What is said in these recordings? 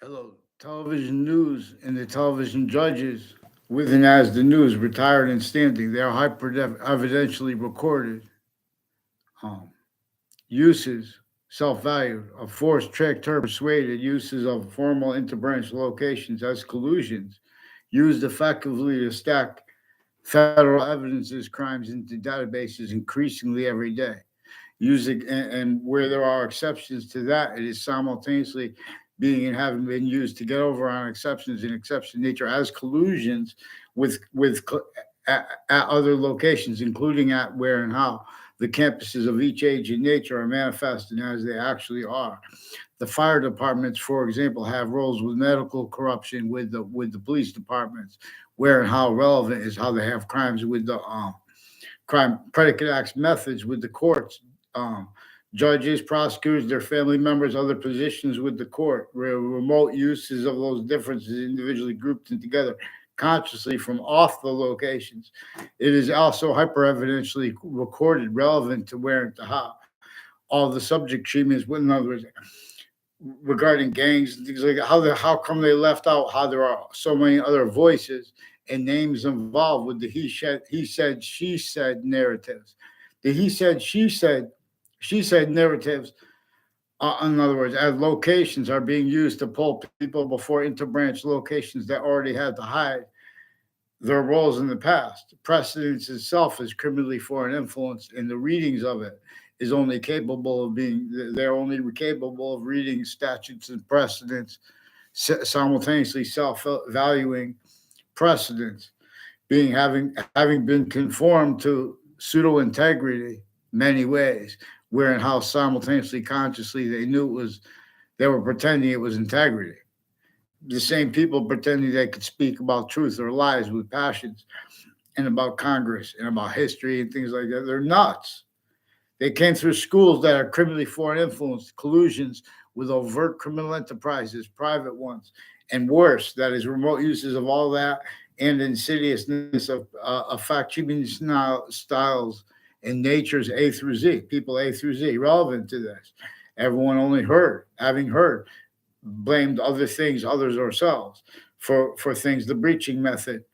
Hello, television news and the television judges with and as the news retired and standing. They are hyper evidentially recorded um, uses, self value of force, tricked, or persuaded, uses of formal interbranch locations as collusions, used effectively to stack federal evidences, crimes into databases increasingly every day. Using and where there are exceptions to that, it is simultaneously being and having been used to get over on exceptions in exception nature as collusions at other locations, including at where and how the campuses of each age and nature are manifesting as they actually are. The fire departments, for example, have roles with medical corruption with the police departments, where and how relevant is how they have crimes with the crime predicate acts methods with the courts, um, judges, prosecutors, their family members, other positions with the court, remote uses of those differences individually grouped and together consciously from off the locations. It is also hyper evidentially recorded relevant to where and to how. All the subject treatments, in other words, regarding gangs and things like that, how come they left out how there are so many other voices and names involved with the he said she said narratives. The she said narratives, in other words, as locations are being used to pull people before interbranch locations that already had to hide their roles in the past. Precedence itself is criminally foreign influence, and the readings of it is only capable of being, they're only capable of reading statutes and precedents simultaneously self-valuing precedents, being having been conformed to pseudo integrity many ways, where and how simultaneously consciously they knew it was, they were pretending it was integrity. The same people pretending they could speak about truth or lies with passions and about Congress and about history and things like that. They're nuts. They came through schools that are criminally foreign influenced, collusions with overt criminal enterprises, private ones, and worse, that is remote uses of all that and insidiousness of fact-cheating styles in nature's A through Z, people A through Z, relevant to this. Everyone only heard, having heard, blamed other things, others ourselves, for things the breaching method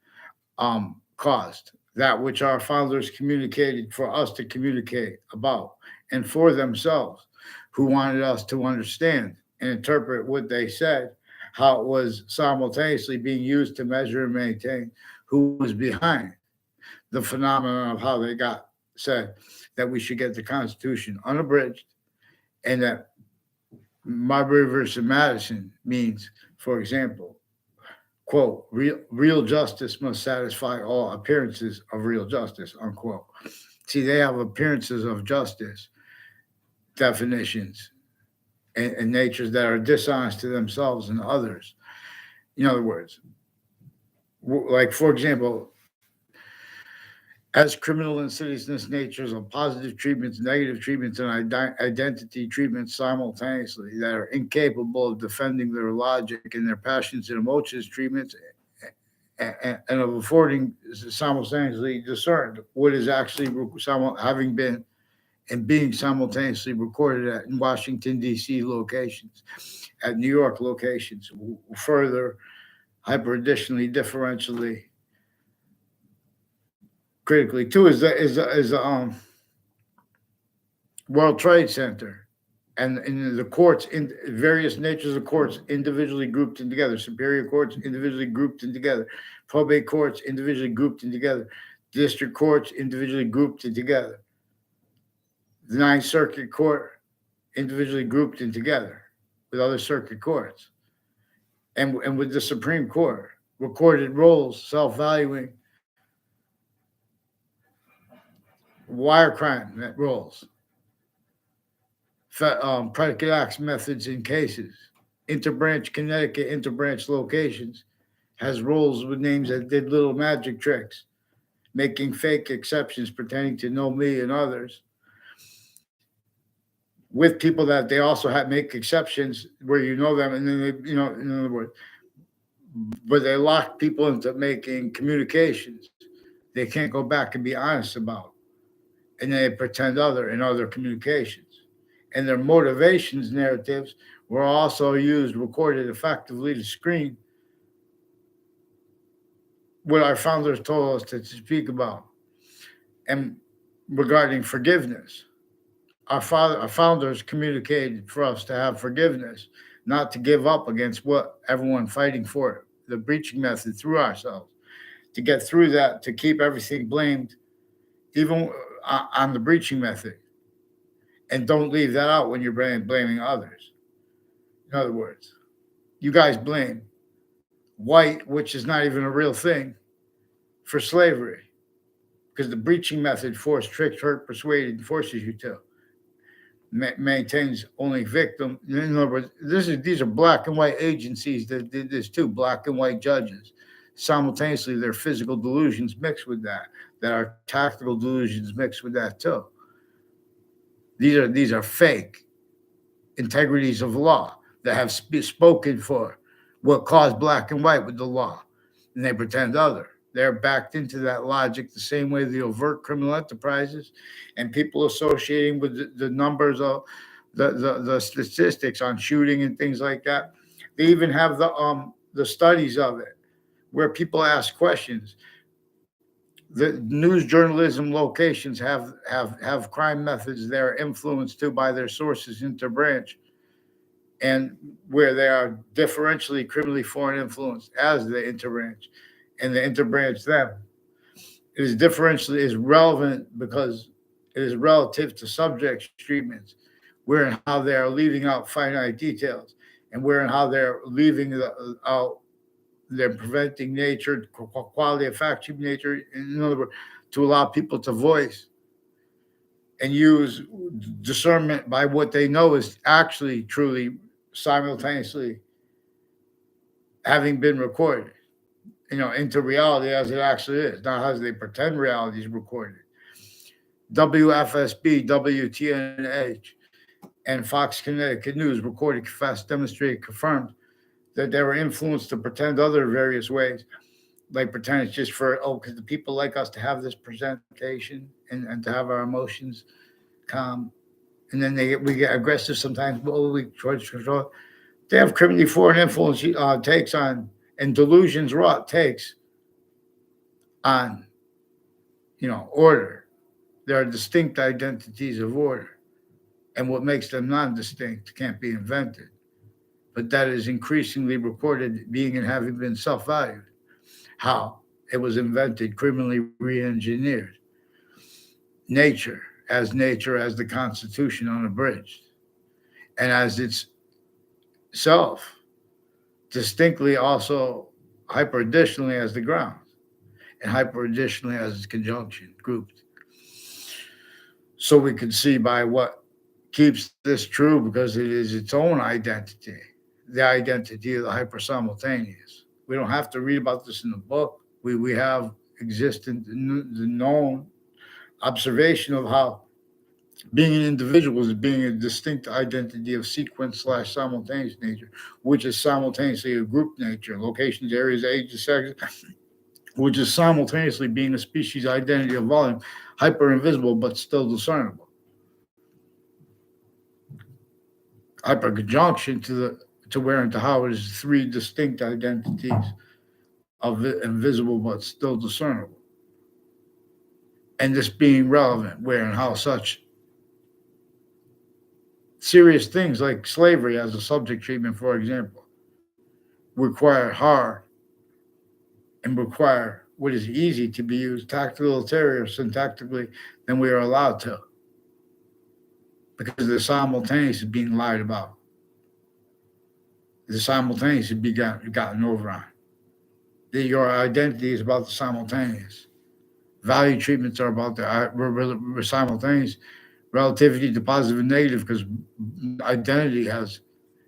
caused, that which our founders communicated for us to communicate about and for themselves, who wanted us to understand and interpret what they said, how it was simultaneously being used to measure and maintain who was behind the phenomenon of how they got said that we should get the Constitution unabridged, and that Marbury versus Madison means, for example, quote, real justice must satisfy all appearances of real justice, unquote. See, they have appearances of justice definitions and natures that are dishonest to themselves and others. In other words, like, for example, as criminal insidiousness natures of positive treatments, negative treatments, and identity treatments simultaneously that are incapable of defending their logic and their passions and emotions treatments, and of affording simultaneously discerned what is actually having been and being simultaneously recorded at in Washington D.C. locations, at New York locations, further hyper additionally differentially critically too is the World Trade Center and in the courts, in various natures of courts individually grouped in together, superior courts individually grouped in together, probate courts individually grouped in together, district courts individually grouped in together, the Ninth Circuit Court individually grouped in together with other circuit courts, and with the Supreme Court, recorded roles, self-valuing wire crime roles, predicate acts, methods, and cases. Interbranch, Connecticut, interbranch locations has roles with names that did little magic tricks, making fake exceptions pretending to know me and others, with people that they also have make exceptions where you know them, and then they, in other words, but they lock people into making communications they can't go back and be honest about, and they pretend other in other communications, and their motivations narratives were also used, recorded effectively to screen what our founders told us to speak about. And regarding forgiveness, our founders communicated for us to have forgiveness, not to give up against what everyone fighting for, the breaching method through ourselves, to get through that, to keep everything blamed, even on the breaching method. And don't leave that out when you're blaming others. In other words, you guys blame white, which is not even a real thing, for slavery, because the breaching method forced, tricked, hurt, persuaded, forces you to maintains only victim. In other words, these are black and white agencies that did this too, black and white judges. Simultaneously, their physical delusions mixed with that are tactical delusions mixed with that too. These are fake integrities of law that have spoken for what caused black and white with the law, and they pretend other. They're backed into that logic the same way the overt criminal enterprises and people associating with the numbers of the statistics on shooting and things like that. They even have the studies of it where people ask questions. The news journalism locations have crime methods they're influenced to by their sources interbranch, and where they are differentially criminally foreign influenced as the interbranch, and the interbranch them is differentially is relevant because it is relative to subject treatments, where and how they are leaving out finite details, and where and how they're leaving out they're preventing nature, quality of fact, cheap nature, in other words, to allow people to voice and use discernment by what they know is actually truly simultaneously having been recorded, into reality as it actually is, not as they pretend reality is recorded. WFSB, WTNH, and Fox Connecticut News recorded, confessed, demonstrated, confirmed that they were influenced to pretend other various ways, like pretend it's just for, because the people like us to have this presentation and to have our emotions calm. And then we get aggressive sometimes, we try to control. They have criminally foreign influence takes on, and delusions wrought takes on, order. There are distinct identities of order, and what makes them non-distinct can't be invented. But that is increasingly recorded being and having been self-valued. How it was invented, criminally re-engineered. Nature as the Constitution unabridged, and as its self, distinctly also hyper additionally as the ground, and hyper additionally as its conjunction grouped. So we can see by what keeps this true, because it is its own identity, the identity of the hyper simultaneous. We don't have to read about this in the book. We have existent, the known observation of how being an individual is being a distinct identity of sequence / simultaneous nature, which is simultaneously a group nature, locations, areas, ages, sex, which is simultaneously being a species identity of volume, hyper invisible but still discernible. Hyperconjunction to where and to how is three distinct identities of invisible but still discernible. And this being relevant, where and how such serious things like slavery as a subject treatment, for example, require hard and require what is easy to be used tactically or syntactically than we are allowed to, because the simultaneous is being lied about. The simultaneous is being gotten over on. Your identity is about the simultaneous. Value treatments are about the simultaneous. Relativity to positive and negative, because identity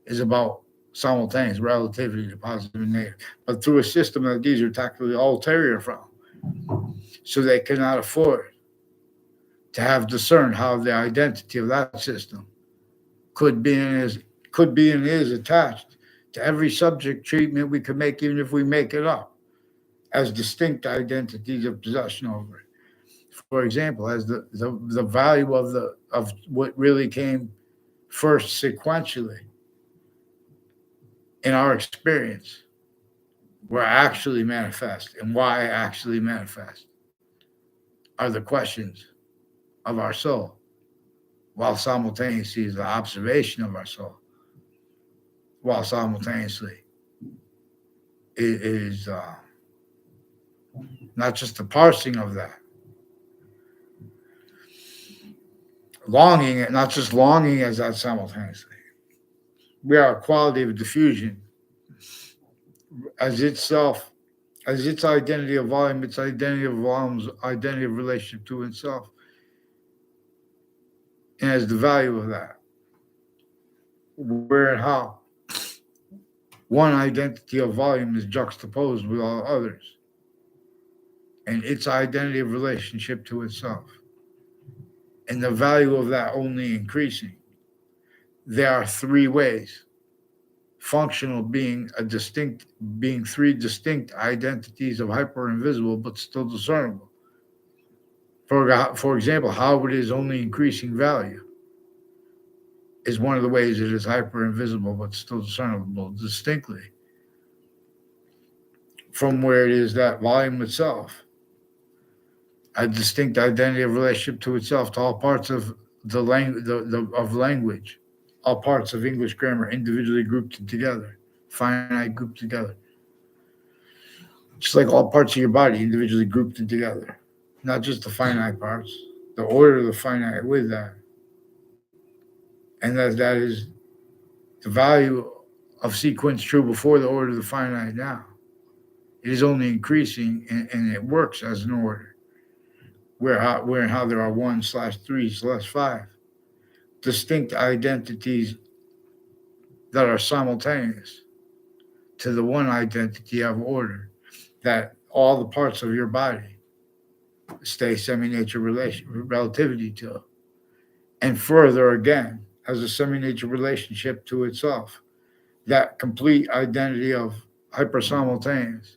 is about simultaneous relativity to positive and negative, but through a system that these are tactically ulterior from, so they cannot afford to have discerned how the identity of that system could be and is attached to every subject treatment we could make, even if we make it up, as distinct identities of possession over it. For example, as the value of what really came first sequentially in our experience were actually manifest and why actually manifest are the questions of our soul, while simultaneously is the observation of our soul, while simultaneously it is not just the parsing of that, longing, not just longing as that simultaneously. We are a quality of diffusion as itself, as its identity of volume, its identity of volume's identity of relationship to itself, and as the value of that, where and how one identity of volume is juxtaposed with all others, and its identity of relationship to itself, and the value of that only increasing. There are three ways. Functional being three distinct identities of hyper invisible but still discernible. For example, how it is only increasing value is one of the ways it is hyper invisible but still discernible distinctly from where it is that volume itself, a distinct identity of relationship to itself, to all parts of the language, all parts of English grammar individually grouped together, finite grouped together. Just like all parts of your body individually grouped together, not just the finite parts, the order of the finite with that. And that is the value of sequence true before the order of the finite now. It is only increasing and it works as an order. Where and how there are 1/3/5 distinct identities that are simultaneous to the one identity of order that all the parts of your body stay semi-nature relativity to. And further again, as a semi-nature relationship to itself, that complete identity of hyper-simultaneous,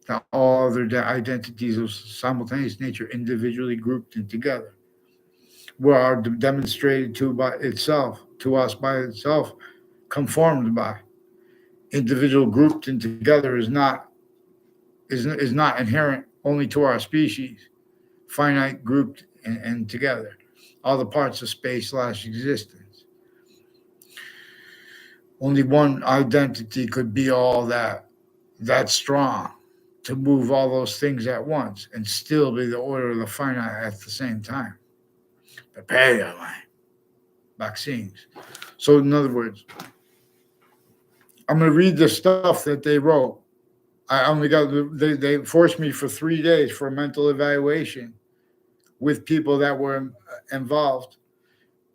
that all other identities of simultaneous nature individually grouped and together, were are demonstrated to us by itself, conformed by. Individual grouped and together is not inherent only to our species, finite grouped and together, all the parts of space / existence. Only one identity could be all that strong to move all those things at once and still be the order of the finite at the same time. Prepare your mind. Vaccines. So in other words, I'm going to read the stuff that they wrote. They forced me for 3 days for a mental evaluation with people that were involved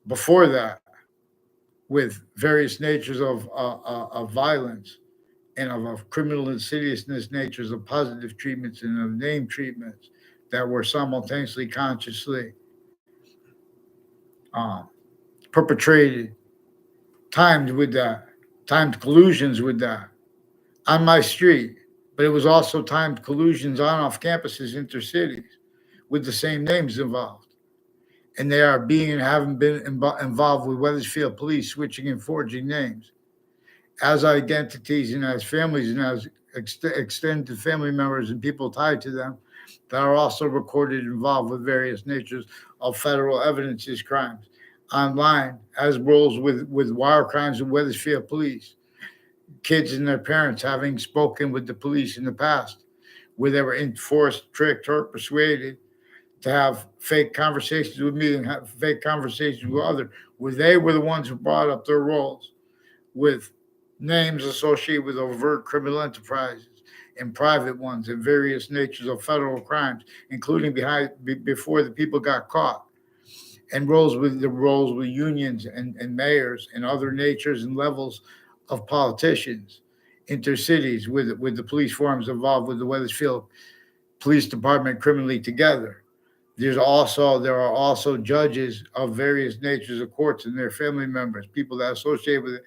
before that with various natures of violence and of criminal insidiousness natures of positive treatments and of name treatments that were simultaneously consciously perpetrated, timed collusions with that on my street, but it was also timed collusions on off campuses, intercities, with the same names involved. And they are being and having been involved with Wethersfield police switching and forging names as identities and as families and as extended family members and people tied to them that are also recorded involved with various natures of federal evidences crimes online as roles with wire crimes and Wethersfield police. Kids and their parents having spoken with the police in the past, where they were enforced, tricked, or persuaded to have fake conversations with me and have fake conversations with others, where they were the ones who brought up their roles with names associated with overt criminal enterprises and private ones and various natures of federal crimes, including before the people got caught, and roles with unions and mayors and other natures and levels of politicians, intercities with the police forms involved with the Wethersfield Police Department criminally together. There are also judges of various natures of courts and their family members, people that associate with it,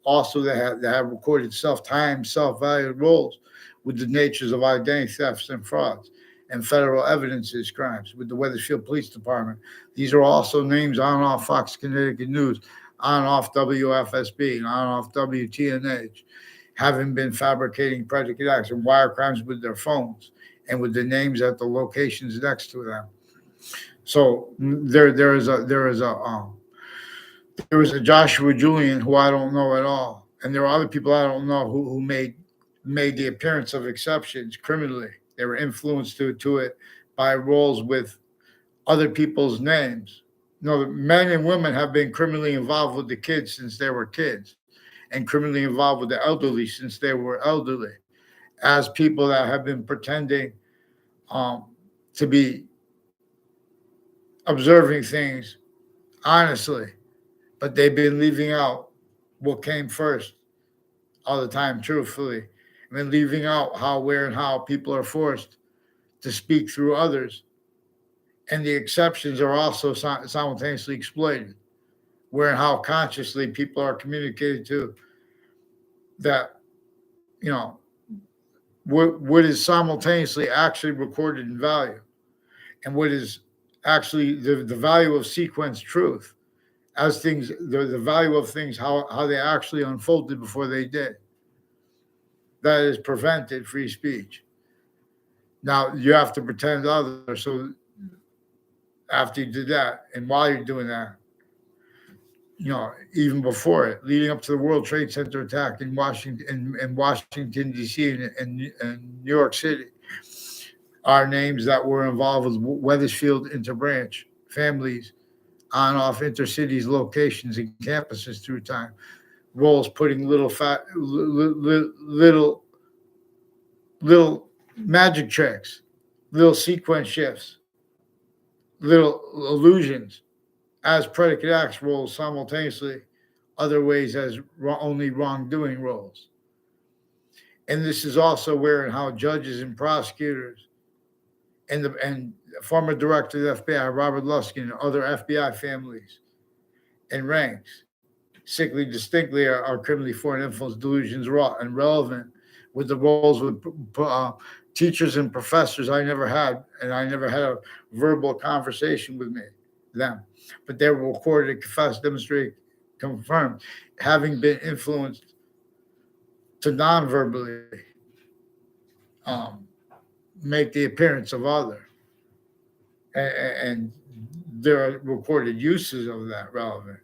also that have recorded self-timed, self-valued roles with the natures of identity thefts and frauds and federal evidences crimes with the Wethersfield Police Department. These are also names on and off Fox Connecticut News, on and off WFSB, and on and off WTNH, having been fabricating predicate acts and wire crimes with their phones and with the names at the locations next to them. So there is a Joshua Julian who I don't know at all, and there are other people I don't know who made the appearance of exceptions criminally. They were influenced to it by roles with other people's names. No, men and women have been criminally involved with the kids since they were kids, and criminally involved with the elderly since they were elderly, as people that have been pretending um, to be observing things honestly, but they've been leaving out what came first all the time, truthfully. I mean, leaving out how, where, and how people are forced to speak through others. And the exceptions are also simultaneously exploited, where and how consciously people are communicated to that, you know, what is simultaneously actually recorded in value and what is actually the value of sequence truth as things, the value of things, how they actually unfolded before they did. That is prevented free speech. Now you have to pretend others. So after you did that, and while you're doing that, even before it, leading up to the World Trade Center attack in Washington D.C. and New York City, are names that were involved with Wethersfield Interbranch families on off intercities locations and campuses through time. Roles putting little magic tricks, little sequence shifts, little illusions as predicate acts roles simultaneously, other ways as only wrongdoing roles. And this is also where and how judges and prosecutors and former director of the FBI, Robert Luskin, and other FBI families and ranks, sickly distinctly are criminally foreign influence delusions raw and relevant with the roles with teachers and professors I never had, and I never had a verbal conversation with them. But they were recorded, confessed, demonstrated, confirmed, having been influenced to non-verbally make the appearance of other. And there are recorded uses of that relevant.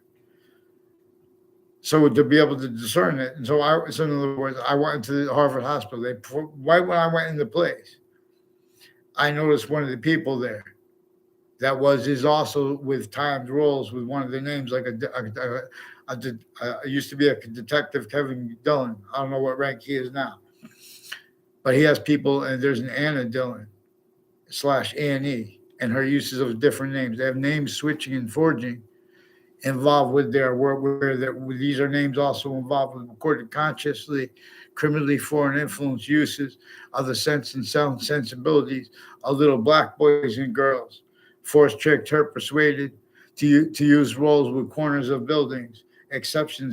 So to be able to discern it, and so in other words, I went into the Harvard Hospital. Right when I went into place, I noticed one of the people there that is also with timed roles with one of the names, like used to be a detective, Kevin Dillon. I don't know what rank he is now, but he has people, and there's an Anna Dillon / Annie, and her uses of different names. They have names switching and forging involved with their work, where these are names also involved with recorded consciously, criminally foreign influence uses of the sense and sound sensibilities of little black boys and girls, forced, tricked, hurt, persuaded to use roles with corners of buildings, exception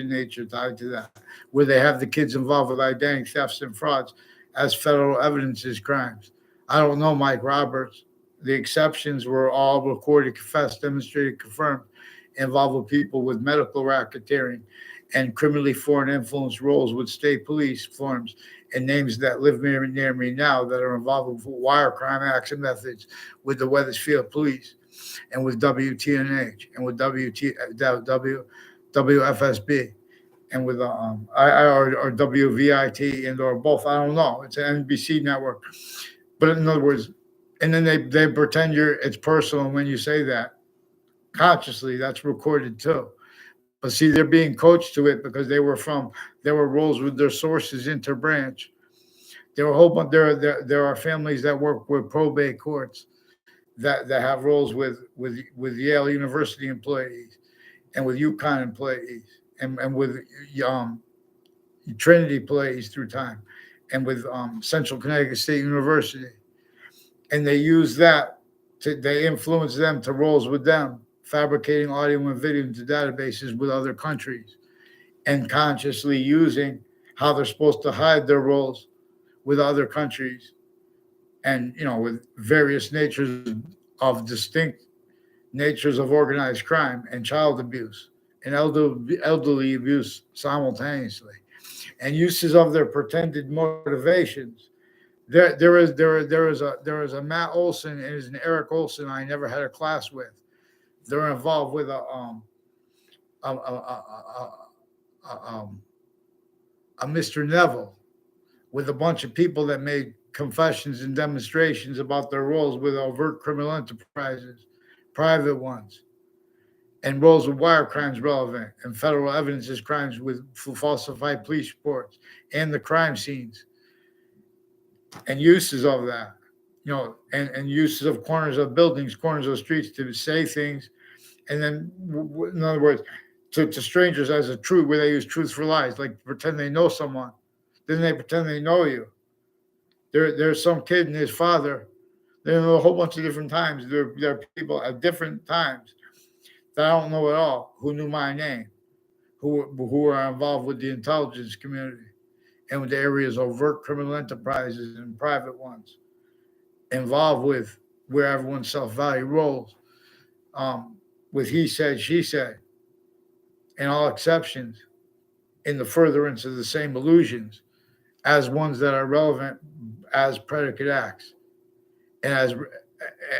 nature tied to that, where they have the kids involved with identity thefts and frauds as federal evidence as crimes. I don't know Mike Roberts. The exceptions were all recorded, confessed, demonstrated, confirmed, involved with people with medical racketeering and criminally foreign influence roles with state police forms and names that live near me now that are involved with wire crime acts and methods with the Wethersfield police and with WTNH and with WFSB and with or WVIT and or both. I don't know. It's an NBC network. But in other words, and then they pretend it's personal when you say that. Consciously, that's recorded too. But see, they're being coached to it because there were roles with their sources interbranch. There were a whole bunch. There are families that work with probate courts that have roles with Yale University employees and with UConn employees and with Trinity employees through time and with Central Connecticut State University, and they use that they influence them to roles with them, fabricating audio and video into databases with other countries and consciously using how they're supposed to hide their roles with other countries and, with various natures of distinct natures of organized crime and child abuse and elderly abuse simultaneously. and uses of their pretended motivations. There is a Matt Olson and there's an Eric Olson I never had a class with. They're involved with a a Mr. Neville with a bunch of people that made confessions and demonstrations about their roles with overt criminal enterprises, private ones, and roles with wire crimes relevant and federal evidence as crimes with falsified police reports and the crime scenes and uses of that, and uses of corners of buildings, corners of streets to say things, and then, in other words, to strangers as a truth, where they use truth for lies, like pretend they know someone, then they pretend they know you. There's some kid and his father. They know a whole bunch of different times. There are people at different times that I don't know at all who knew my name, who are involved with the intelligence community and with the areas of overt criminal enterprises and private ones, involved with where everyone's self-value rolls, with he said, she said, and all exceptions in the furtherance of the same illusions as ones that are relevant as predicate acts and as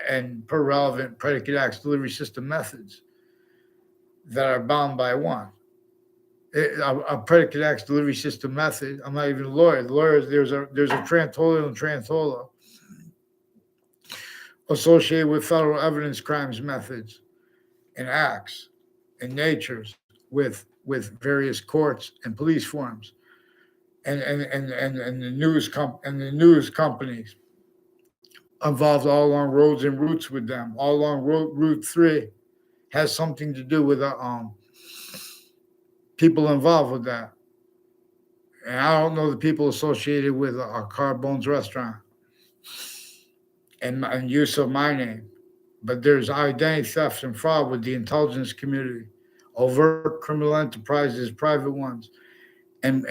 and per relevant predicate acts delivery system methods that are bound by one. A predicate acts delivery system method. I'm not even a lawyer. The lawyers, there's a Trantolo and Trantolo associated with federal evidence crimes methods and acts and natures with various courts and police forms and the news companies involved all along roads and routes with them. All along Route 3 has something to do with people involved with that. And I don't know the people associated with Carbone's restaurant and use of my name, but there's identity theft and fraud with the intelligence community, overt criminal enterprises, private ones, and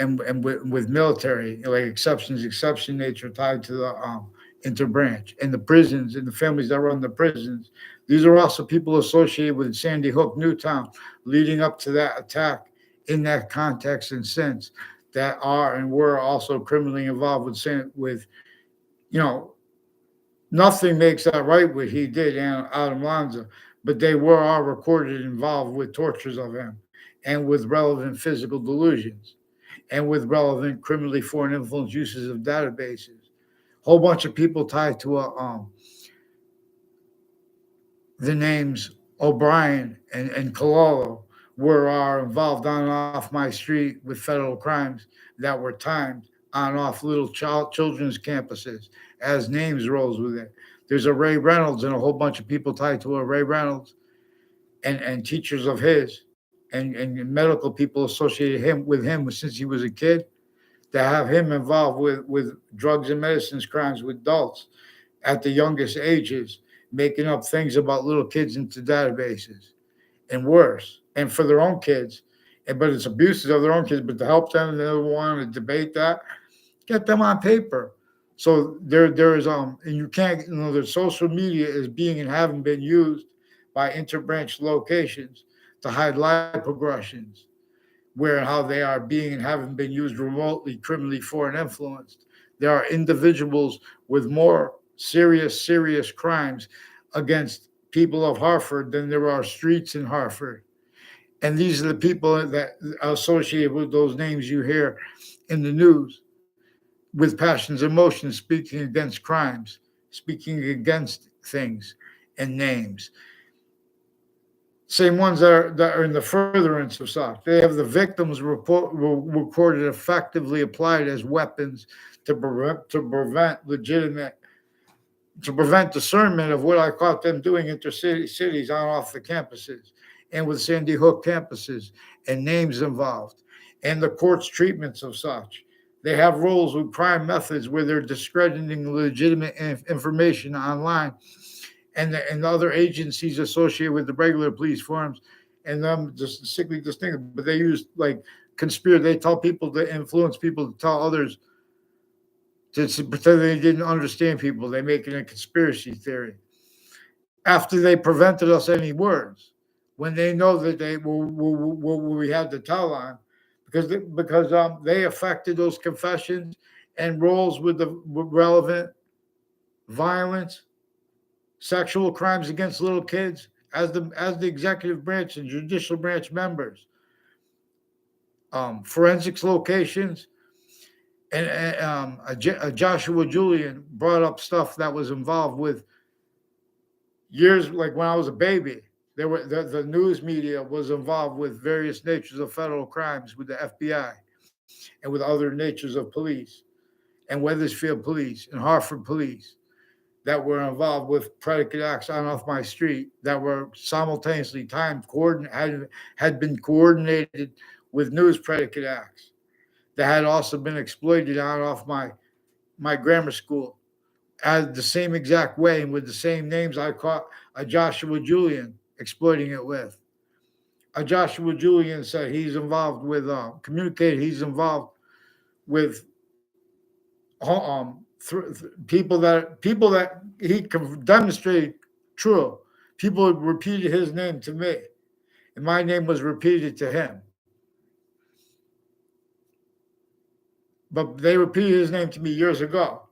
with military, like exception nature tied to the interbranch and the prisons and the families that run the prisons. These are also people associated with Sandy Hook, Newtown, leading up to that attack in that context and sense that are and were also criminally involved with nothing makes that right what he did, Adam Lanza, but they were all recorded involved with tortures of him and with relevant physical delusions and with relevant criminally foreign influence uses of databases. Whole bunch of people tied to the names O'Brien and Cololo are involved on and off my street with federal crimes that were timed on and off little children's campuses as names rolls with it. There's a Ray Reynolds and a whole bunch of people tied to a Ray Reynolds and teachers of his and medical people associated him since he was a kid to have him involved with drugs and medicines crimes with adults at the youngest ages, making up things about little kids into databases and worse, and for their own kids. But it's abuses of their own kids. But to help them, they don't want to debate that. Get them on paper. So there is and you can't, the social media is being and having been used by interbranch locations to hide lie progressions, where and how they are being and having been used remotely, criminally foreign influenced. There are individuals with more serious crimes against people of Hartford than there are streets in Hartford. And these are the people that are associated with those names you hear in the news with passions, emotions, speaking against crimes, speaking against things and names. Same ones that are in the furtherance of such. They have the victims recorded effectively applied as weapons to prevent discernment of what I caught them doing cities on off the campuses and with Sandy Hook campuses and names involved and the court's treatments of such. They have roles with crime methods where they're discrediting legitimate information online and other agencies associated with the regular police forms and them just sickly distinct, but they use like conspiracy. They tell people to influence people to tell others to pretend they didn't understand people. They make it a conspiracy theory. After they prevented us any words, when they know that we had to tell on, they affected those confessions and roles with the relevant violence, sexual crimes against little kids as the executive branch and judicial branch members, forensics locations, and Joshua Julian brought up stuff that was involved with years like when I was a baby. There were the news media was involved with various natures of federal crimes with the FBI and with other natures of police and Weathersfield Police and Hartford Police that were involved with predicate acts on off my street that were simultaneously timed, had been coordinated with news predicate acts that had also been exploited on off my grammar school as the same exact way and with the same names I caught a Joshua Julian exploiting it with. A Joshua Julian said he's involved with communicated he's involved with people that he demonstrated true. People repeated his name to me, and my name was repeated to him. But they repeated his name to me years ago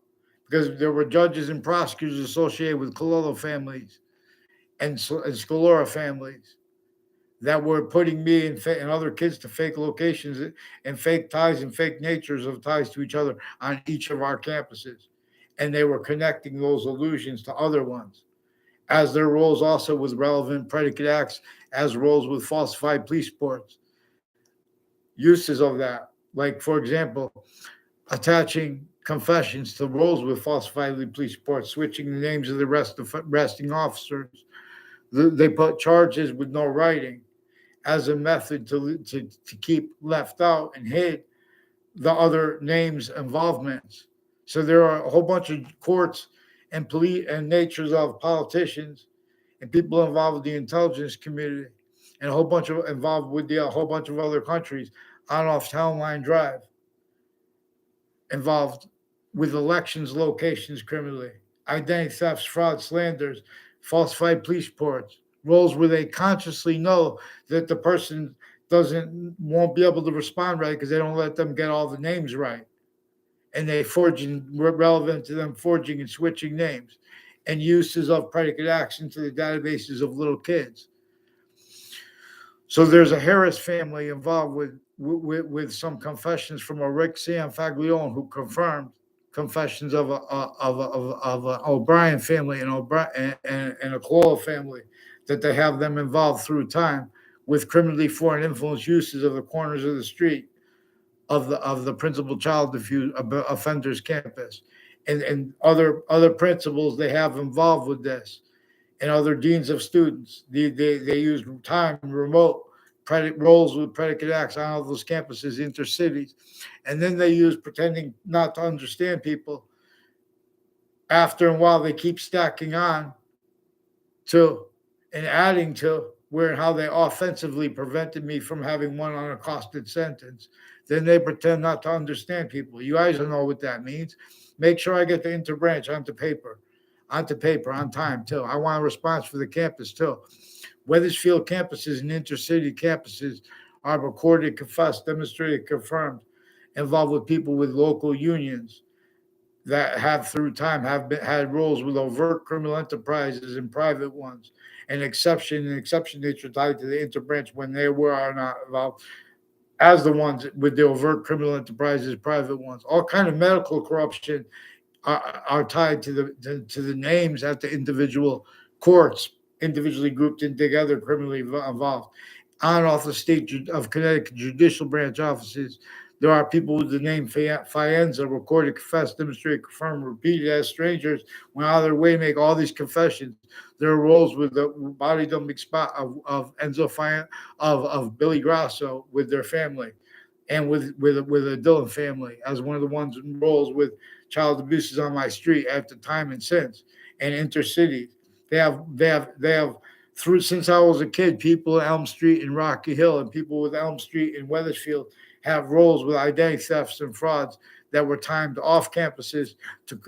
because there were judges and prosecutors associated with Cololo families and Scalora families that were putting me and other kids to fake locations and fake ties and fake natures of ties to each other on each of our campuses. And they were connecting those illusions to other ones, as their roles also with relevant predicate acts, as roles with falsified police reports. Uses of that, like, for example, attaching confessions to roles with falsified police reports, switching the names of the arresting officers. They put charges with no writing as a method to keep left out and hid the other names' involvements. So there are a whole bunch of courts and police and natures of politicians and people involved with the intelligence community and a whole bunch of involved with a whole bunch of other countries on off Town Line Drive, involved with elections locations criminally, identity thefts, fraud, slanders, falsified police reports, roles where they consciously know that the person won't be able to respond right because they don't let them get all the names right. And they forging relevant to them forging and switching names and uses of predicate acts into the databases of little kids. So there's a Harris family involved with some confessions from a Rick Sam Faglione who confirmed confessions of an O'Brien family and a Clough family that they have them involved through time with criminally foreign influence uses of the corners of the street of the principal child offenders campus and other principals they have involved with this and other deans of students. They use time remote roles with predicate acts on all those campuses, intercities, and then they use pretending not to understand people. After a while, they keep stacking on to and adding to where and how they offensively prevented me from having one unaccosted sentence. Then they pretend not to understand people. You guys don't know what that means. Make sure I get the interbranch onto paper on time too. I want a response for the campus too. Weathersfield campuses and intercity campuses are recorded, confessed, demonstrated, confirmed, involved with people with local unions that have through time had roles with overt criminal enterprises and private ones, and exception nature tied to the interbranch when they are not involved as the ones with the overt criminal enterprises, private ones. All kind of medical corruption are tied to the names at the individual courts, individually grouped in together, criminally involved. On off the state of Connecticut judicial branch offices, there are people with the name Fienza recorded, confessed, demonstrated, confirmed, repeated as strangers went out of their way to make all these confessions. There are roles with the body dumping spot of Enzo Fienza, of Billy Grasso with their family, and with a Dillon family as one of the ones in roles with child abuses on my street after time and since, and intercities. They have through since I was a kid, people in Elm Street and Rocky Hill and people with Elm Street and Weathersfield have roles with identity thefts and frauds that were timed off campuses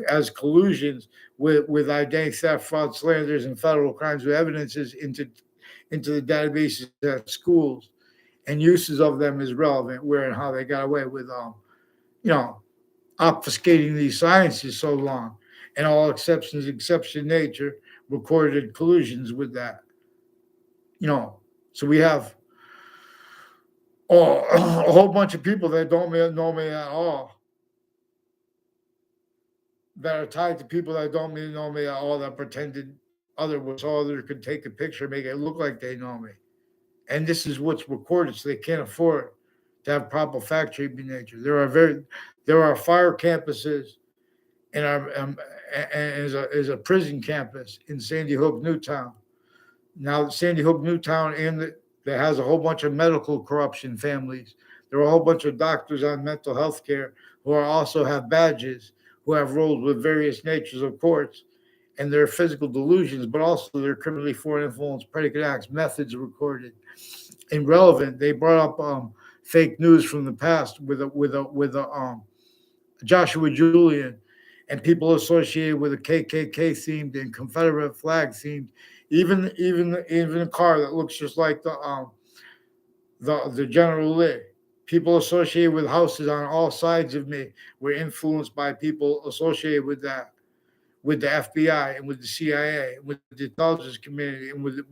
as collusions with identity theft, fraud, slanders, and federal crimes with evidences into the databases at schools and uses of them is relevant, where and how they got away with, you know, obfuscating these sciences so long, and all exception nature recorded collusions with that, you know. So we have a whole bunch of people that don't know me at all, that are tied to people that don't know me at all, that pretended other was so other could take a picture, make it look like they know me. And this is what's recorded, so they can't afford to have proper fact treatment nature. There are fire campuses in our and is a prison campus in Sandy Hook, Newtown. Now, Sandy Hook, Newtown, that has a whole bunch of medical corruption families. There are a whole bunch of doctors on mental health care who are also have badges, who have roles with various natures of courts, and their physical delusions, but also their criminally foreign influence predicate acts methods recorded. Irrelevant. They brought up fake news from the past with a Joshua Julian and people associated with a KKK themed and Confederate flag themed, even a car that looks just like the General Lee. People associated with houses on all sides of me were influenced by people associated with that, with the FBI and with the CIA, and with the intelligence community, and with the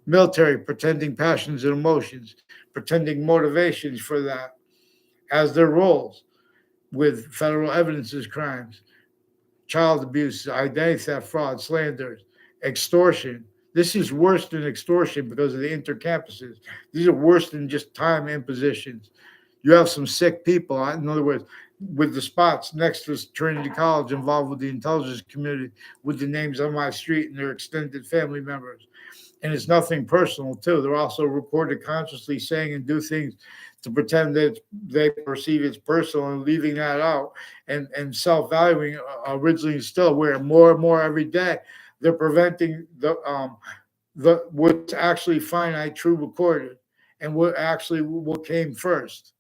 military, pretending passions and emotions, pretending motivations for that as their roles, with federal evidences crimes, child abuse, identity theft, fraud, slanders, extortion. This is worse than extortion because of the intercampuses. These are worse than just time impositions. You have some sick people. In other words, with the spots next to Trinity College involved with the intelligence community, with the names on my street and their extended family members. And it's nothing personal, too. They're also recorded consciously saying and do things to pretend that they perceive it's personal and leaving that out, and self-valuing originally still, where more and more every day they're preventing the what's actually finite, true, recorded, and what came first.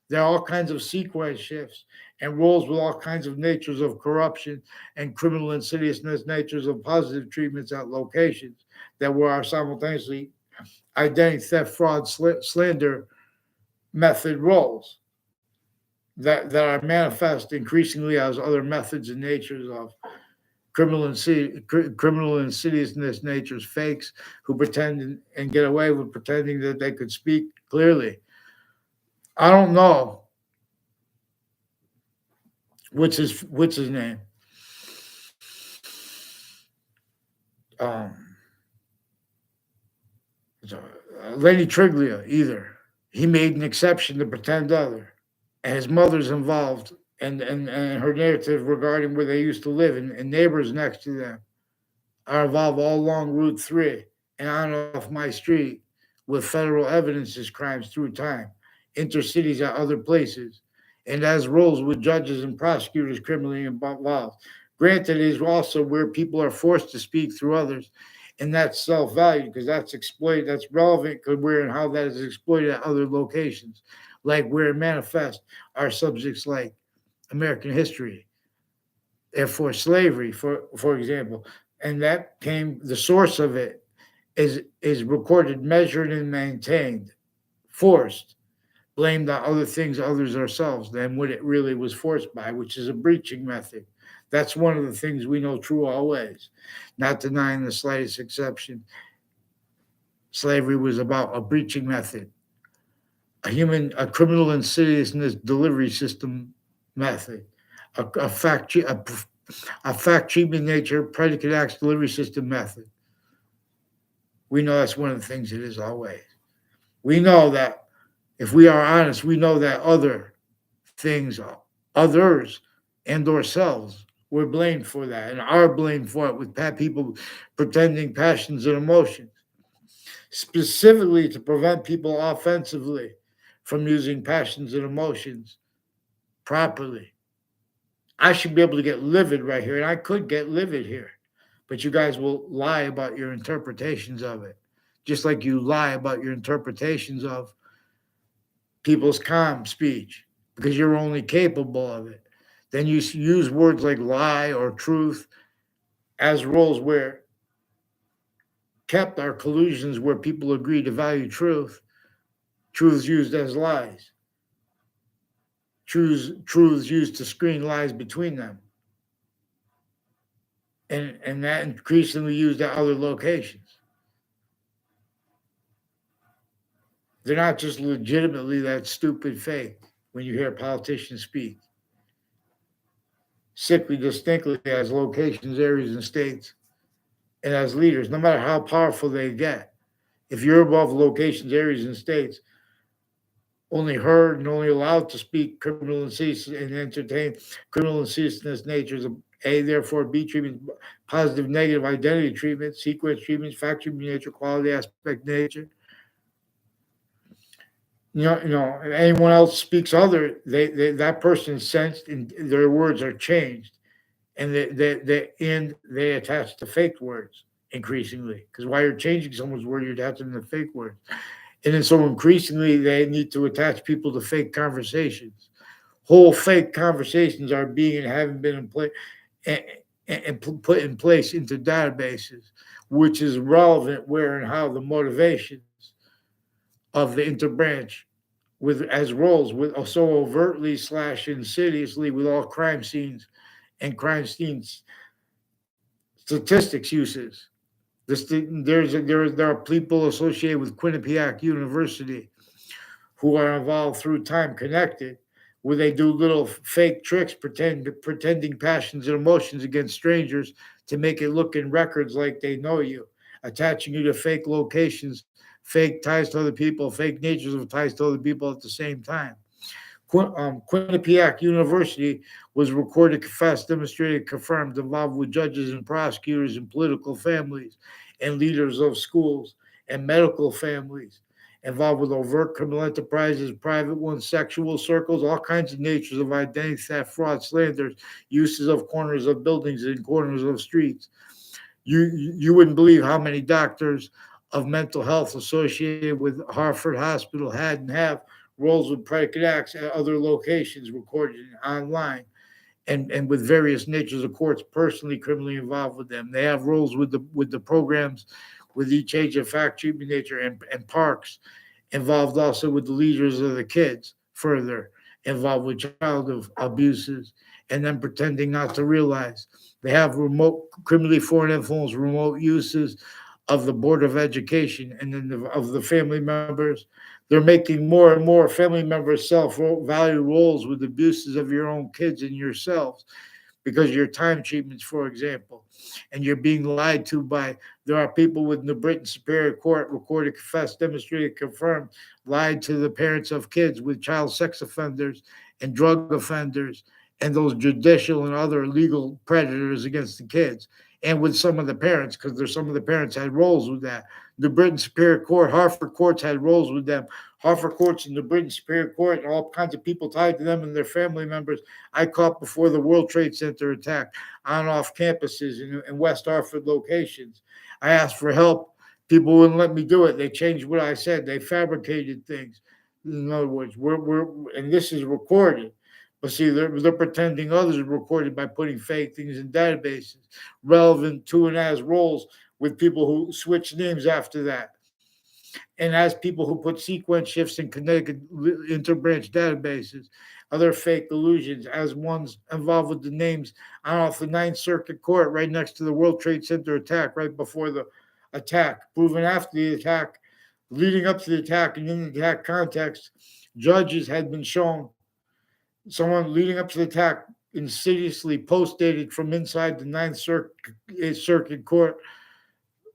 There are all kinds of sequence shifts and roles with all kinds of natures of corruption and criminal insidiousness, natures of positive treatments at locations that were simultaneously identity theft, fraud, slander method roles that are manifest increasingly as other methods and natures of criminal insidiousness natures, fakes who pretend and get away with pretending that they could speak clearly. I don't know what's his name. Um, Lenny Triglia either. He made an exception to pretend other, and his mother's involved, and her narrative regarding where they used to live and neighbors next to them are involved all along Route 3 and on and off my street with federal evidences crimes through time, intercities at other places, and as roles with judges and prosecutors criminally involved. Granted, it is also where people are forced to speak through others, and that's self-value because that's exploited, that's relevant because where and how that is exploited at other locations, like where it manifests are subjects like American history, therefore slavery, for example, and that came the source of it is recorded, measured, and maintained, forced, blamed on other things, others ourselves, than what it really was forced by, which is a breaching method. That's one of the things we know true always, not denying the slightest exception. Slavery was about a breaching method, a criminal insidiousness delivery system method, a fact treatment nature predicate acts delivery system method. We know that's one of the things it is always. We know that if we are honest, we know that other things, others, and ourselves were blamed for that and are blamed for it with people pretending passions and emotions, specifically to prevent people offensively from using passions and emotions properly. I should be able to get livid right here, and I could get livid here, but you guys will lie about your interpretations of it, just like you lie about your interpretations of people's calm speech because you're only capable of it. Then you use words like lie or truth as roles where kept are collusions where people agree to value truth, truths used as lies, truths used to screen lies between them, and that increasingly used at other locations. They're not just legitimately that stupid fake when you hear politicians speak, simply distinctly as locations, areas, and states, and as leaders, no matter how powerful they get. If you're above locations, areas, and states, only heard and only allowed to speak criminal and and entertain criminal and ceaseless natures of A, therefore B treatment, positive, negative identity treatment, sequence treatments, fact treatment nature, quality aspect nature. If anyone else speaks other, that person sensed and their words are changed, and they attach to fake words increasingly. Because while you're changing someone's word, you're attaching the fake word. And then so increasingly they need to attach people to fake conversations. Whole fake conversations are being and having been in place and put in place into databases, which is relevant where and how the motivations of the interbranch with as roles with so overtly slash insidiously with all crime scenes and crime scenes statistics uses. There are people associated with Quinnipiac University who are involved through Time Connected, where they do little fake tricks, pretending passions and emotions against strangers to make it look in records like they know you, attaching you to fake locations, fake ties to other people, fake natures of ties to other people at the same time. Quinnipiac University was recorded, confessed, demonstrated, confirmed, involved with judges and prosecutors and political families and leaders of schools and medical families, involved with overt criminal enterprises, private ones, sexual circles, all kinds of natures of identity theft, fraud, slanders, uses of corners of buildings and corners of streets. You wouldn't believe how many doctors of mental health associated with Hartford Hospital had and have roles with predicate acts at other locations recorded online and with various natures of courts personally criminally involved with them. They have roles with the programs with each age of fact treatment nature and parks involved also with the leaders of the kids further involved with child of abuses and then pretending not to realize they have remote criminally foreign influence remote uses of the board of education and then of the family members. They're making more and more family members self-value roles with abuses of your own kids and yourselves because your time treatments, for example, and you're being lied to by. There are people with the Britain Superior Court recorded, confessed, demonstrated, confirmed, lied to the parents of kids with child sex offenders and drug offenders and those judicial and other legal predators against the kids, and with some of the parents, because there's some of the parents had roles with that. The Britain Superior Court, Hartford courts had roles with them. Hartford courts and the Britain Superior Court, and all kinds of people tied to them and their family members. I caught before the World Trade Center attack on off campuses in West Hartford locations. I asked for help. People wouldn't let me do it. They changed what I said. They fabricated things. In other words, and this is recorded. But see, they're pretending others are recorded by putting fake things in databases relevant to and as roles with people who switch names after that. And as people who put sequence shifts in Connecticut interbranch databases, other fake illusions, as ones involved with the names on off the Ninth Circuit Court right next to the World Trade Center attack, right before the attack, proven after the attack, leading up to the attack, and in the attack context, judges had been shown someone leading up to the attack insidiously post-dated from inside the Circuit Court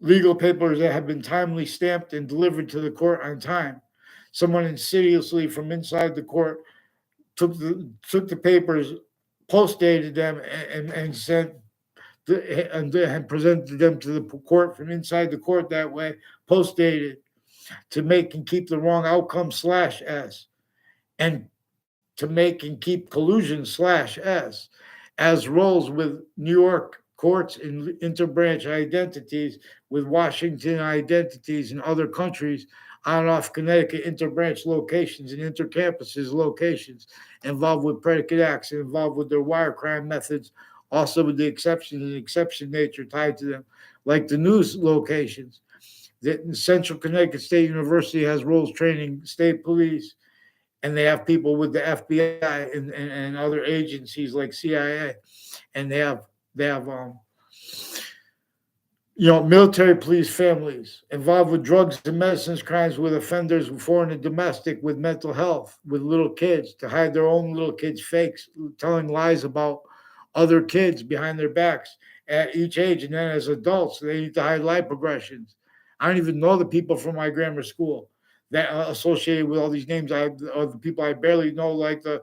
legal papers that have been timely stamped and delivered to the court on time. Someone insidiously from inside the court took the papers, post-dated them, and sent and presented them to the court from inside the court that way, post-dated, to make and keep the wrong outcome /S, and to make and keep collusion /S as roles with New York courts and interbranch identities with Washington identities in other countries on off Connecticut interbranch locations and intercampuses locations involved with predicate acts and involved with their wire crime methods, also with the exception nature tied to them, like the news locations. The Central Connecticut State University has roles training state police, and they have people with the FBI and other agencies like CIA, and they have military police families involved with drugs and medicines crimes with offenders, foreign and domestic, with mental health, with little kids to hide their own little kids' fakes, telling lies about other kids behind their backs at each age. And then as adults, they need to hide life progressions. I don't even know the people from my grammar school that associated with all these names. Or the people I barely know, like the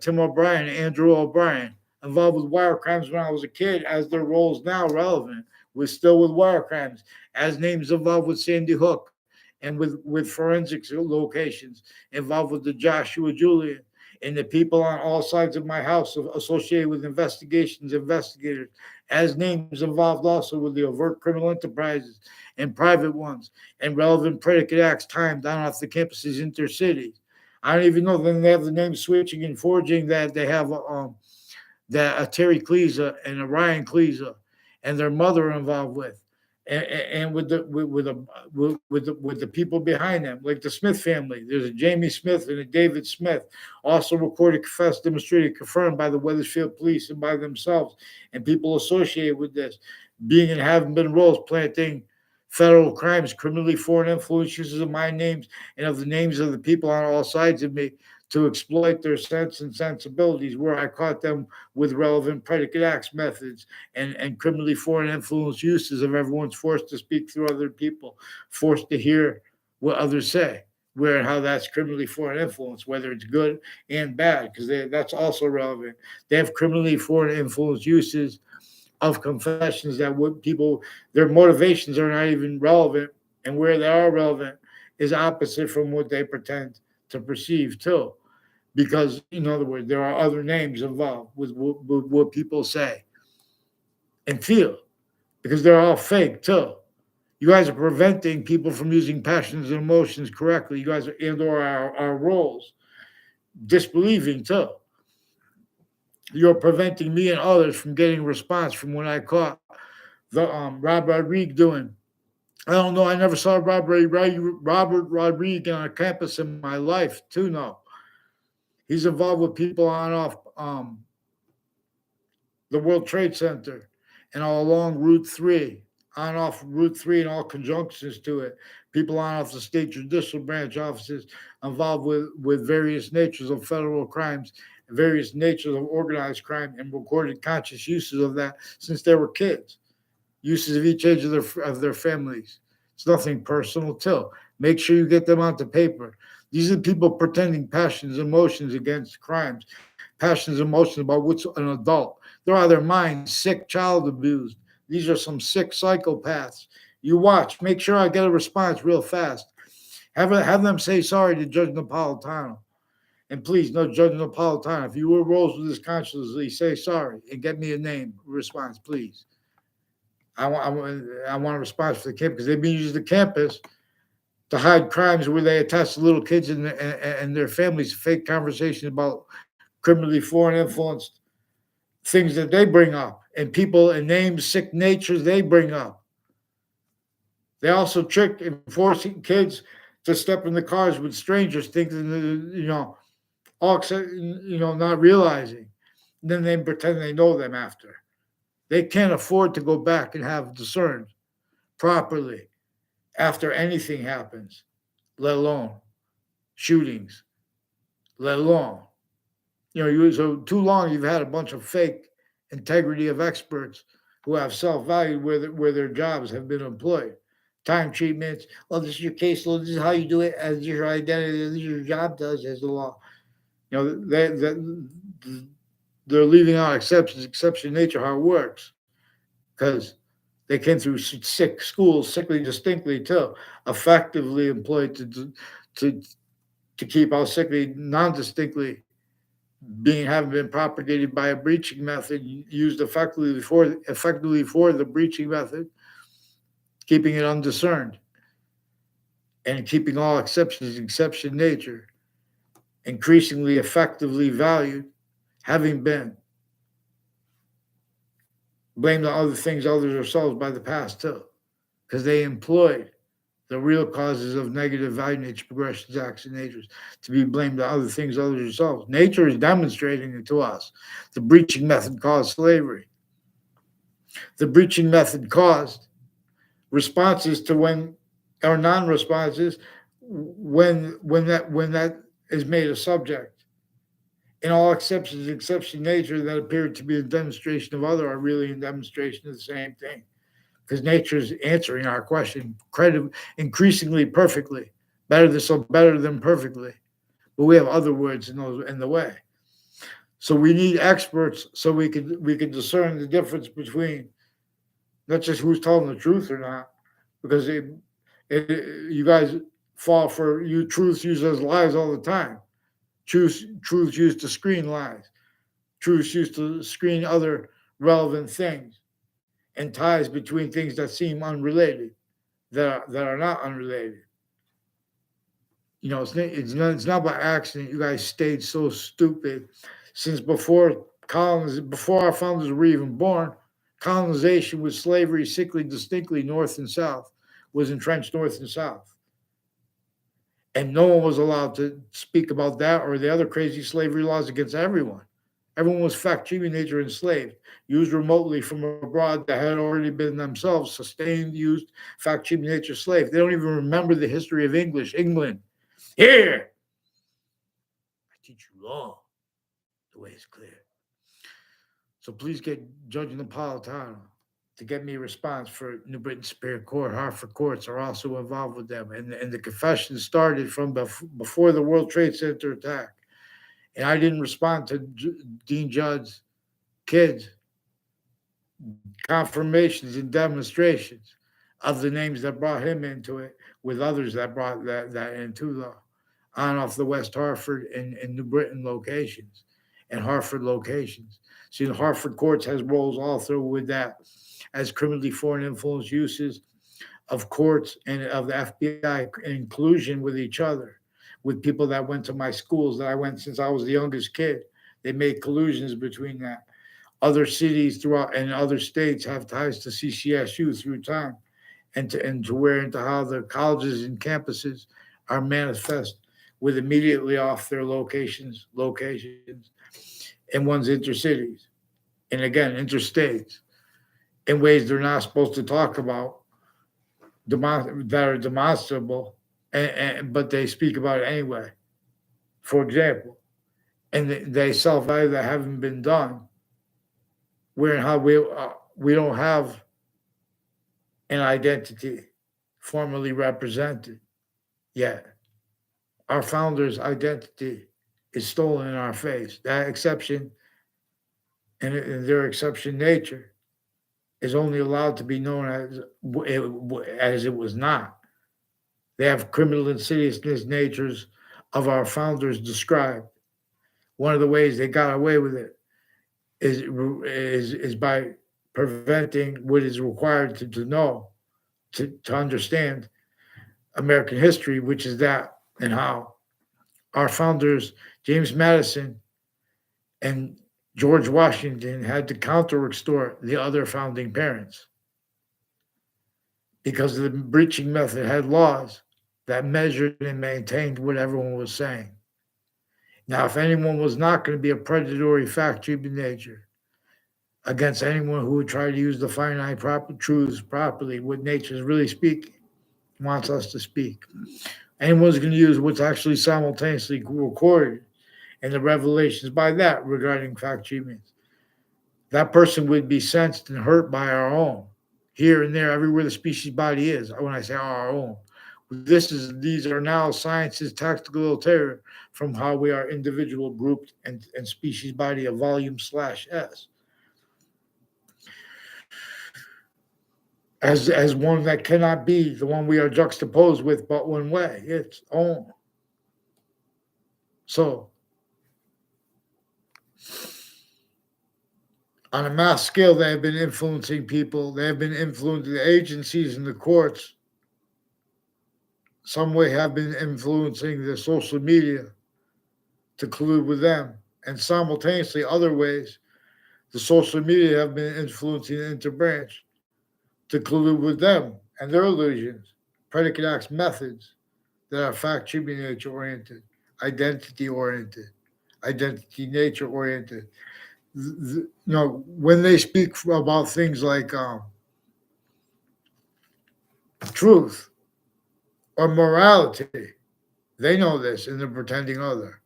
Tim O'Brien, Andrew O'Brien, involved with wire crimes when I was a kid, as their roles now relevant. We're still with wire crimes, as names involved with Sandy Hook, and with forensics locations involved with the Joshua Julian, and the people on all sides of my house associated with investigators, as names involved also with the overt criminal enterprises and private ones, and relevant predicate acts timed down off the campuses intercities. I don't even know. Then they have the name switching and forging that they have that Terry Cleesa and a Ryan Cleesa and their mother are involved with, and with the people behind them, like the Smith family. There's a Jamie Smith and a David Smith, also recorded, confessed, demonstrated, confirmed by the Wethersfield police and by themselves, and people associated with this, being and having been roles planting federal crimes, criminally foreign influence uses of my names and of the names of the people on all sides of me to exploit their sense and sensibilities, where I caught them with relevant predicate acts, methods, and criminally foreign influence uses of everyone's forced to speak through other people, forced to hear what others say, where and how that's criminally foreign influence, whether it's good and bad, because that's also relevant. They have criminally foreign influence uses of confessions that would people, their motivations are not even relevant, and where they are relevant is opposite from what they pretend to perceive too. Because, in other words, there are other names involved with what people say and feel, because they're all fake too. You guys are preventing people from using passions and emotions correctly. You guys are, and or our roles, disbelieving too. You're preventing me and others from getting a response from when I caught the Rob Rodriguez doing. I don't know. I never saw Robert Rodriguez on a campus in my life, too. No, he's involved with people on and off the World Trade Center and all along Route 3, on off Route 3 and all conjunctions to it. People on off the state judicial branch offices involved with various natures of federal crimes, various natures of organized crime, and recorded conscious uses of that since they were kids. Uses of each age of their families. It's nothing personal too. Make sure you get them onto paper. These are people pretending passions, emotions against crimes, passions, emotions about what's an adult. They're out of their minds, sick, child abused. These are some sick psychopaths. You watch. Make sure I get a response real fast. Have them say sorry to Judge Napolitano. And please, no, Judge Napolitano, if you were roles with this consciously, say sorry and get me a name response, please. I want a response for the campus, because they've been using the campus to hide crimes where they attach little kids and their families to fake conversations about criminally foreign influenced things that they bring up, and people and names, sick natures they bring up. They also trick and forcing kids to step in the cars with strangers, thinking all not realizing. And then they pretend they know them after. They can't afford to go back and have discerned properly after anything happens, let alone shootings, let alone, so too long you've had a bunch of fake integrity of experts who have self-value where their jobs have been employed. Time treatments, well, this is your caseload, this is how you do it as your identity, this is your job does as the law. They're leaving out exception nature, how it works, because they came through sick schools, sickly distinctly too, effectively employed to to keep out sickly non-distinctly being having been propagated by a breaching method used effectively for the breaching method, keeping it undiscerned and keeping all exceptions exception nature, increasingly effectively valued, having been blamed on other things other than ourselves by the past too, because they employed The real causes of negative value nature progressions, acts, and natures to be blamed on other things other than yourselves. Nature is demonstrating it to us. The breaching method caused slavery. The breaching method caused responses to when or non-responses when that is made a subject. In all exceptions, exception nature that appeared to be a demonstration of other are really a demonstration of the same thing. Because nature is answering our question increasingly perfectly, better than perfectly. But we have other words in the way. So we need experts so we can discern the difference between not just who's telling the truth or not, because you guys fall for you truths used as lies all the time. Truths used to screen lies. Truths used to screen other relevant things and ties between things that seem unrelated, that are not unrelated. It's not by accident you guys stayed so stupid since before our founders were even born. Colonization with slavery, sickly distinctly north and south, was entrenched north and south. And no one was allowed to speak about that or the other crazy slavery laws against everyone. Everyone was fact-cheating nature enslaved, used remotely from abroad that had already been themselves sustained, used fact-cheating nature slave. They don't even remember the history of England. Here, I teach you law. The way is clear. So please get Judge Napolitano to get me a response for New Britain Superior Court. Hartford courts are also involved with them. And the confession started from before the World Trade Center attack. And I didn't respond to Dean Judd's kids' confirmations and demonstrations of the names that brought him into it with others that brought that into the on off the West Hartford and New Britain locations and Hartford locations. See, the Hartford courts has roles all through with that as criminally foreign influence uses of courts and of the FBI inclusion with each other, with people that went to my schools that I went since I was the youngest kid. They made collusions between that. Other cities throughout and other states have ties to CCSU through time and to how the colleges and campuses are manifest with immediately off their locations in one's intercities and again interstates in ways they're not supposed to talk about that are demonstrable, but they speak about it anyway. For example, and they self-value that haven't been done. Where and how we don't have an identity formally represented yet. Our founders' identity is stolen in our face. That exception and their exception nature is only allowed to be known as it was not. They have criminal insidiousness natures of our founders described. One of the ways they got away with it is by preventing what is required to know, to understand American history, which is that and how our founders, James Madison and George Washington, had to counter-extort the other founding parents because the breaching method had laws that measured and maintained what everyone was saying. Now, if anyone was not going to be a predatory fact-cheating nature against anyone who would try to use the finite truths properly, what nature is really speaking, wants us to speak. Anyone's going to use what's actually simultaneously recorded and the revelations by that regarding fact-cheating. That person would be sensed and hurt by our own, here and there, everywhere the species body is. When I say our own, these are now science's tactical terror from how we are individual, grouped, and species body of volume/S. As one that cannot be the one we are juxtaposed with but one way, its own. So, on a mass scale, they have been influencing people. They have been influencing the agencies and the courts. Some way have been influencing the social media to collude with them. And simultaneously, other ways, the social media have been influencing the interbranch to collude with them and their illusions, predicate acts methods that are fact, tribute, nature oriented, identity oriented, identity, nature oriented. When they speak about things like truth or morality, they know this and they're pretending other.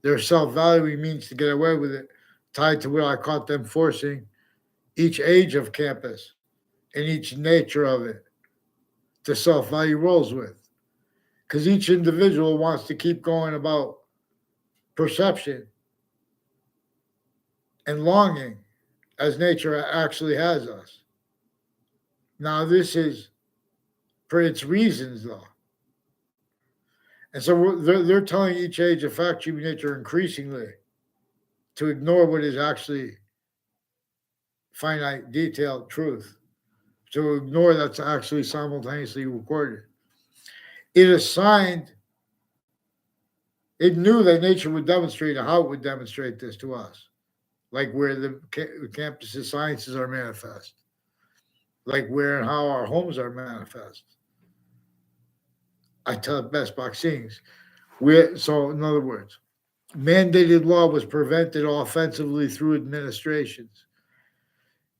Their self valuing means to get away with it, tied to what I caught them forcing each age of campus and each nature of it to self value roles with. Because each individual wants to keep going about perception and longing as nature actually has us. Now, this is for its reasons, though. And so they're telling each age of fact, human nature increasingly to ignore what is actually finite, detailed truth, to ignore that's actually simultaneously recorded. It assigned, it knew that nature would demonstrate how it would demonstrate this to us, like where the campus's sciences are manifest, like where and how our homes are manifest. I tell it best by scenes. So, in other words, mandated law was prevented offensively through administrations.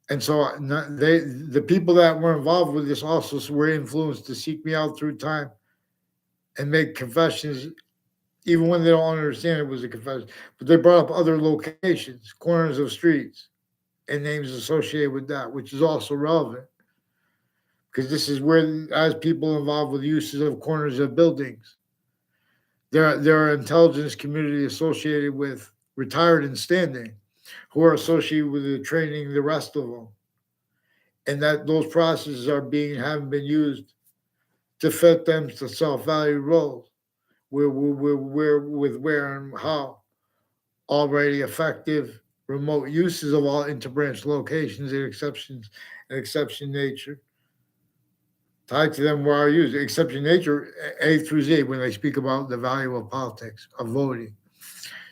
And so the people that were involved with this also were influenced to seek me out through time and make confessions, even when they don't understand it was a confession. But they brought up other locations, corners of streets, and names associated with that, which is also relevant. Because this is where, as people involved with uses of corners of buildings, there are intelligence community associated with retired and standing who are associated with the training the rest of them. And that those processes haven't been used to fit them to self-value roles where with where and how already effective remote uses of all interbranch locations and exception nature tied to them were used. Exception nature, A through Z, when they speak about the value of politics, of voting.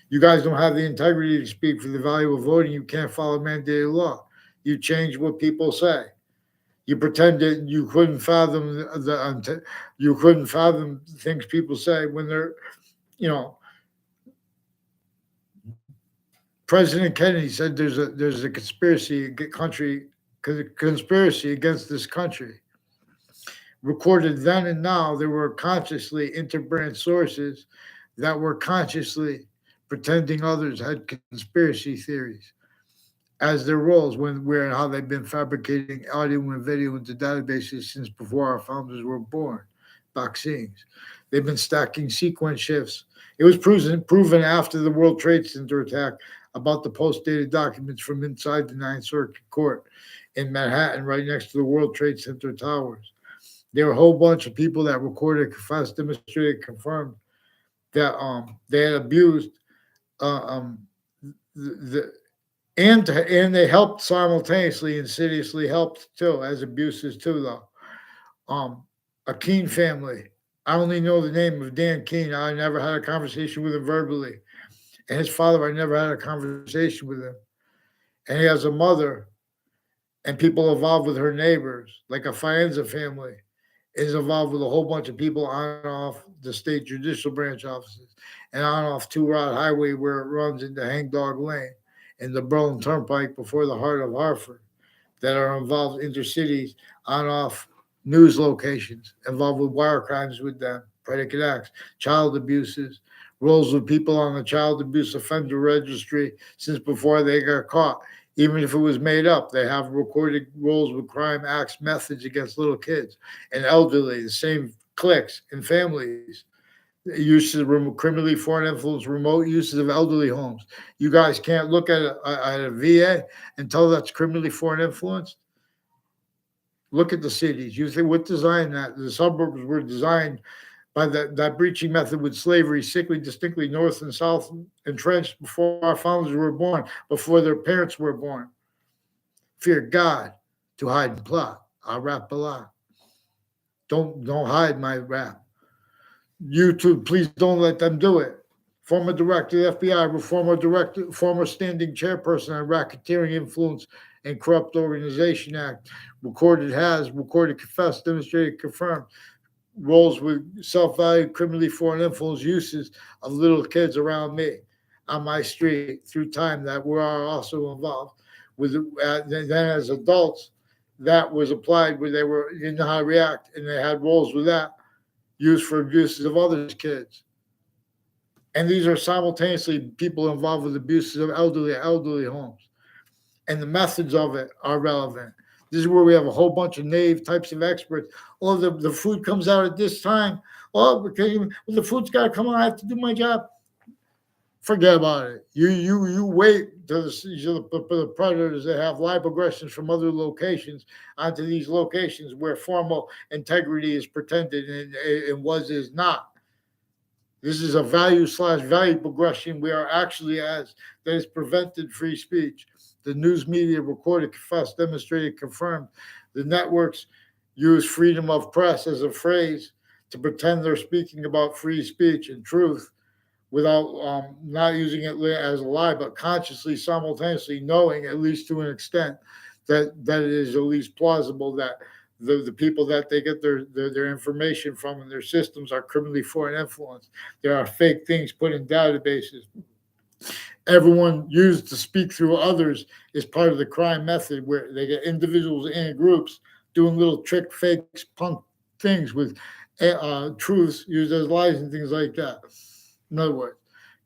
You guys don't have the integrity to speak for the value of voting. You can't follow mandated law. You change what people say. You pretend that you couldn't fathom you couldn't fathom things people say when they're, President Kennedy said there's a conspiracy against this country. Recorded then and now, there were consciously interbranch sources that were consciously pretending others had conspiracy theories as their roles where and how they've been fabricating audio and video into databases since before our founders were born. Vaccines. They've been stacking sequence shifts. It was proven after the World Trade Center attack about the post-dated documents from inside the Ninth Circuit Court in Manhattan, right next to the World Trade Center towers. There were a whole bunch of people that recorded, confessed, demonstrated, confirmed that they had abused and they helped simultaneously, insidiously helped too, as abuses too, though. A Keene family. I only know the name of Dan Keene. I never had a conversation with him verbally. And his father, I never had a conversation with him. And he has a mother and people involved with her neighbors, like a Faenza family is involved with a whole bunch of people on and off the state judicial branch offices and on and off Two Rod Highway where it runs into Hangdog Lane and the Berlin Turnpike before the heart of Hartford that are involved intercities on and off news locations, involved with wire crimes with them, predicate acts, child abuses, roles with people on the child abuse offender registry since before they got caught. Even if it was made up, they have recorded roles with crime acts, methods against little kids and elderly, the same cliques and families. Uses of criminally foreign influence, remote uses of elderly homes. You guys can't look at a VA and tell that's criminally foreign influence. Look at the cities. You think what designed that? The suburbs were designed by that breaching method with slavery, sickly, distinctly north and south entrenched before our founders were born, before their parents were born. Fear God to hide and plot. I rap a lot. Don't hide my rap. YouTube, please don't let them do it. Former director of the FBI, former standing chairperson on Racketeering Influence and Corrupt Organization Act, recorded, confessed, demonstrated, confirmed. roles with self-value, criminally foreign influence uses of little kids around me on my street through time that were also involved with. Then as adults, that was applied where they were didn't know how to react, and they had roles with that used for abuses of others' kids. And these are simultaneously people involved with abuses of elderly homes, and the methods of it are relevant. This is where we have a whole bunch of naive types of experts. Oh, the food comes out at this time. Oh, because well, the food's got to come out. I have to do my job. Forget about it. You wait till the predators that have live aggressions from other locations onto these locations where formal integrity is pretended and was is not. This is a value progression we are actually as that has prevented free speech. The news media recorded, confessed, demonstrated, confirmed. The networks use freedom of press as a phrase to pretend they're speaking about free speech and truth without not using it as a lie, but consciously, simultaneously knowing, at least to an extent, that it is at least plausible that the people that they get their information from and their systems are criminally foreign influence. There are fake things put in databases. Everyone used to speak through others is part of the crime method where they get individuals and groups doing little trick, fakes, punk things with truths used as lies and things like that. In other words,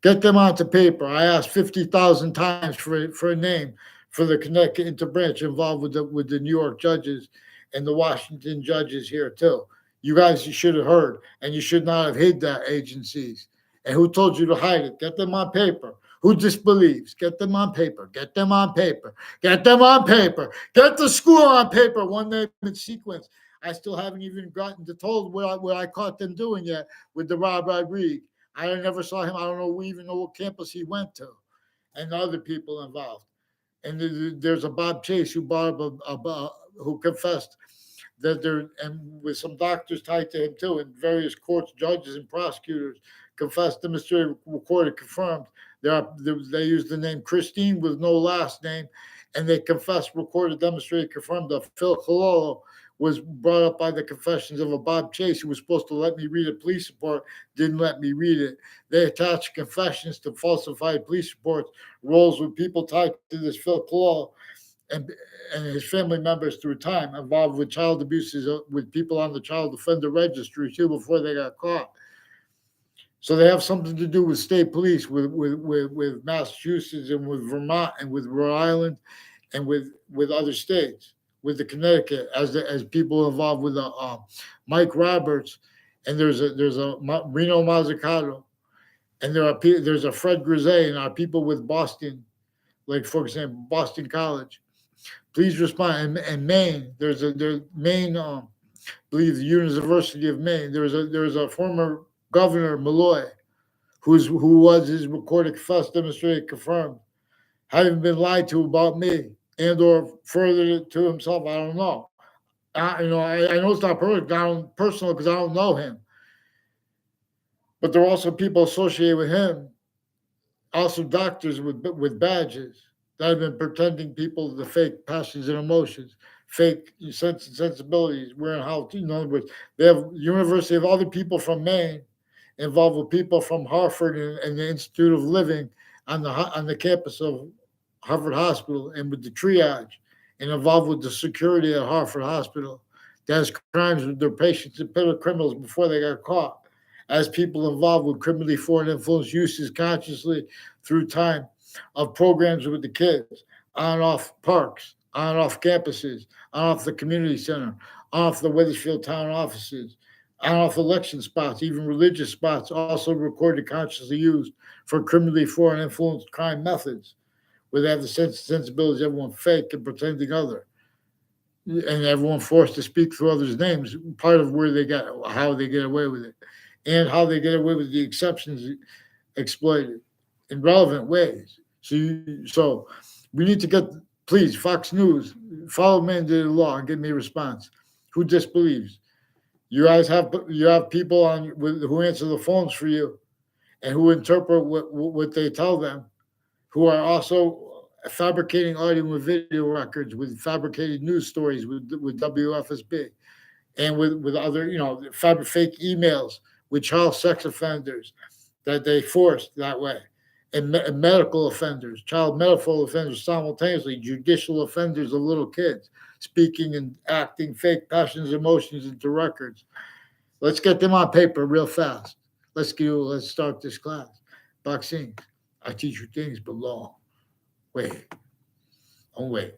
get them onto paper. I asked 50,000 times for a name for the Connecticut interbranch involved with the New York judges and the Washington judges here too. You guys, you should have heard, and you should not have hid that, agencies. And who told you to hide it? Get them on paper. Who disbelieves? Get them on paper. Get them on paper. Get them on paper. Get the school on paper. One name in sequence. I still haven't even gotten to told what I caught them doing yet with the Rob Rodriguez. I never saw him. I don't know even know what campus he went to, and the other people involved. And there's a Bob Chase who brought up who confessed that there, and with some doctors tied to him too, and various courts, judges, and prosecutors confessed, demonstrated, recorded, confirmed. They used the name Christine with no last name, and they confessed, recorded, demonstrated, confirmed that Phil Cololo was brought up by the confessions of a Bob Chase who was supposed to let me read a police report, didn't let me read it. They attached confessions to falsified police reports, roles with people tied to this Phil Cololo and his family members through time involved with child abuses with people on the child offender registry too before they got caught. So they have something to do with state police, with Massachusetts and with Vermont and with Rhode Island and with other states, with the Connecticut as people involved with Mike Roberts, and there's a Reno Mazzucato, and there's a Fred Grisey, and our people with Boston, like for example Boston College. Please respond. And Maine, there's Maine, believe the University of Maine. There's a former governor Malloy, who was his recorded, confessed, demonstrated, confirmed, having been lied to about me and or furthered it to himself. I don't know. I know it's not personal because I don't know him, but there are also people associated with him, also doctors with badges that have been pretending people the fake passions and emotions, fake sense and sensibilities. Where and how, in other words, they have University of other people from Maine involved with people from Harvard and the Institute of Living on the campus of Harvard Hospital, and with the triage, and involved with the security at Harvard Hospital that has crimes with their patients and criminals before they got caught, as people involved with criminally foreign influence uses consciously through time of programs with the kids, on and off parks, on and off campuses, on and off the community center, on and off the Wethersfield town offices, on and off election spots, even religious spots, also recorded, consciously used for criminally foreign influence crime methods, where they have the sensibilities, everyone fake and pretending other, and everyone forced to speak through others' names. Part of how they get away with it, and how they get away with the exceptions exploited in relevant ways. So we need to get, please, Fox News, follow mandated law and give me a response. Who disbelieves? You guys have people who answer the phones for you and who interpret what they tell them, who are also fabricating audio and video records with fabricated news stories with WFSB and with other, fake emails with child sex offenders that they forced that way, and medical offenders, child medical offenders simultaneously, judicial offenders of little kids, speaking and acting fake passions, emotions into records. Let's get them on paper real fast. Let's start this class. Vaccines. I teach you things belong. Wait. Oh, wait.